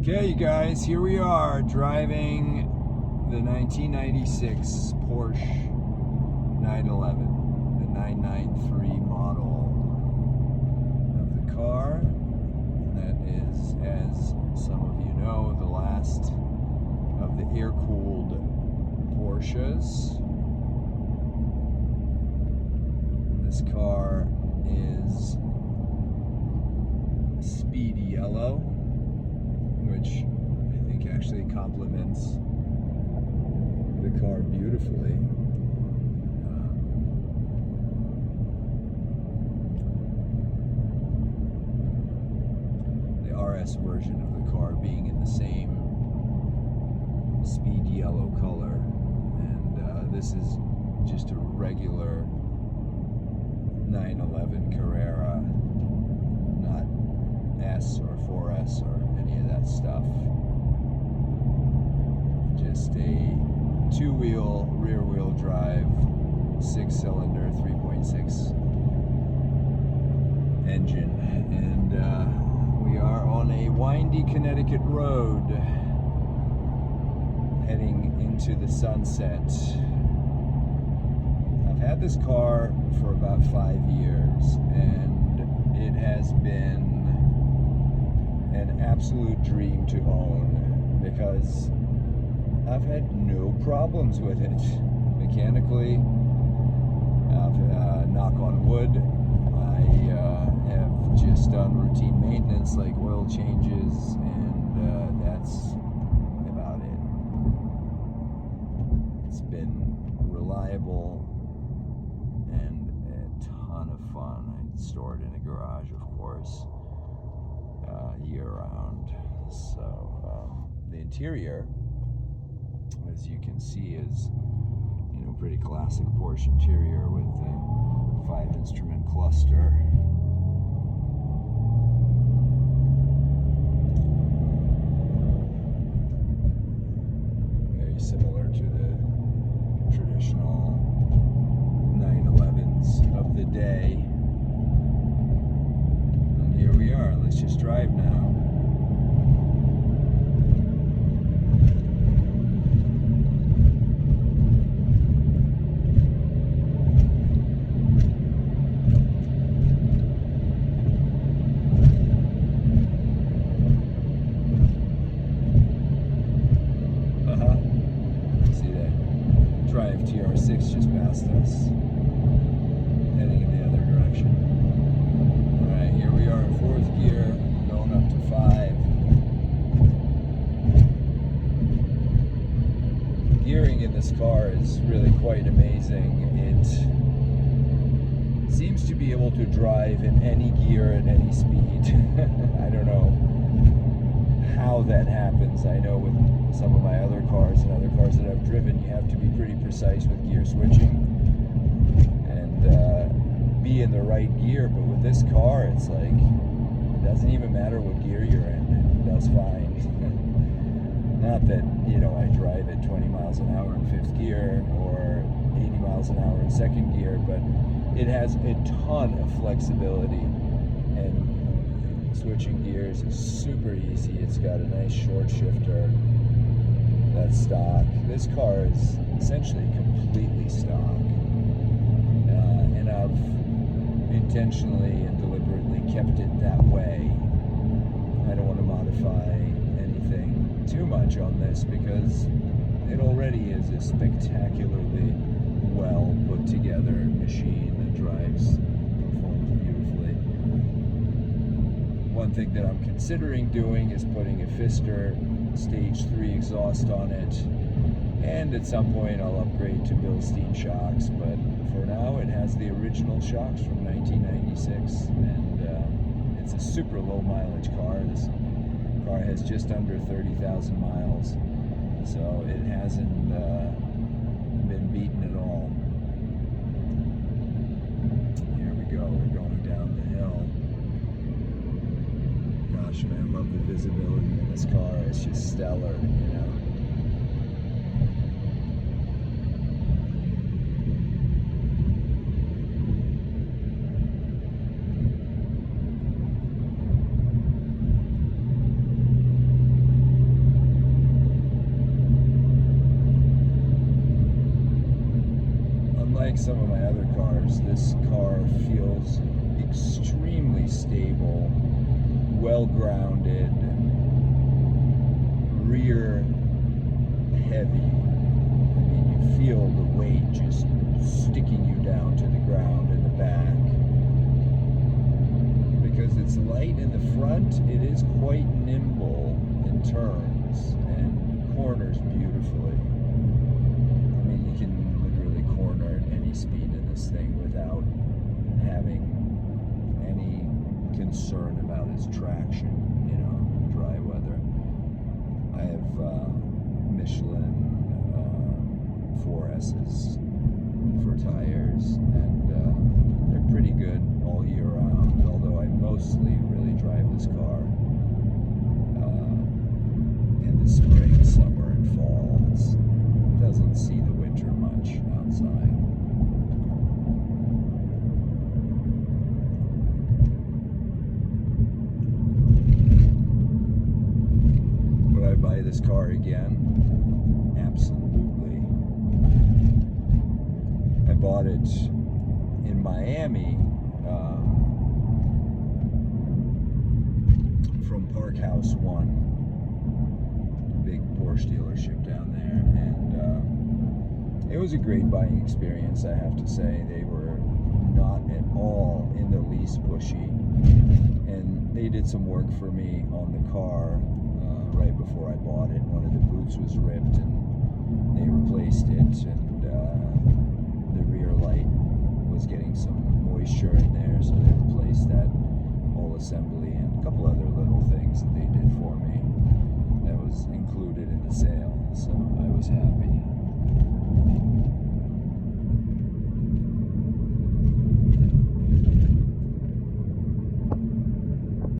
Okay, you guys, here we are driving the 1996 Porsche 911, the 993 model of the car. That is, as some of you know, the last of the air-cooled Porsches. This car is speed yellow, which I think actually complements the car beautifully. The RS version of the car being in the same speed yellow color, and this is just a regular 911 Carrera, not S or 4S or any of that stuff. Just a two-wheel, rear-wheel drive, 6-cylinder, 3.6 engine, and we are on a windy Connecticut road heading into the sunset. I've had this car for about 5 years, and it has been an absolute dream to own because I've had no problems with it mechanically. Knock on wood, I have just done routine maintenance like oil changes, and that's about it. It's been reliable and a ton of fun. I store it in a garage, of course, year-round. So the interior, as you can see, is pretty classic Porsche interior with the 5-instrument cluster. Very similar to the traditional 911s of the day. And here we are. Let's just drive now. Drive TR6 just passed us, heading in the other direction. Alright, here we are in 4th gear, going up to 5. Gearing in this car is really quite amazing. It seems to be able to drive in any gear at any speed. I don't know how that happens. I know with some of my other cars and other cars that I've driven, you have to be pretty precise with gear switching and be in the right gear, but with this car it's like it doesn't even matter what gear you're in, it does fine. Not that I drive at 20 miles an hour in 5th gear or 80 miles an hour in 2nd gear, but it has a ton of flexibility, and switching gears is super easy. It's got a nice short shifter that's stock. This car is essentially completely stock, and I've intentionally and deliberately kept it that way. I don't want to modify anything too much on this because it already is a spectacularly well put together machine that performs beautifully. One thing that I'm considering doing is putting a Pfister Stage 3 exhaust on it, and at some point I'll upgrade to Bilstein shocks, but for now it has the original shocks from 1996, and it's a super low mileage car. This car has just under 30,000 miles, so it hasn't been beaten at all. Here we go, we're going down the hill. Gosh, man, I love the visibility in this car. It's just stellar, unlike some of my other cars, this car feels extremely stable, well grounded, rear heavy. I mean, you feel the weight just sticking you down to the ground in the back. Because it's light in the front, it is quite nimble in turns and corners beautifully. I mean, you can literally corner at any speed in this thing without having any concern about its traction, you know, in dry weather. I have Michelin 4S's for tires, and they're pretty good all year round, although I mostly really drive this car in the spring, summer, and fall. It doesn't see the winter much outside. Would I buy this car again? Absolutely. I bought it in Miami from Park House One, a big Porsche dealership down there, and it was a great buying experience, I have to say. They were not at all in the least pushy, and they did some work for me on the car right before I bought it. One of the boots was ripped, and they replaced it, and the rear light was getting some moisture in there, so they replaced that whole assembly and a couple other little things that they did for me that was included in the sale, so I was happy.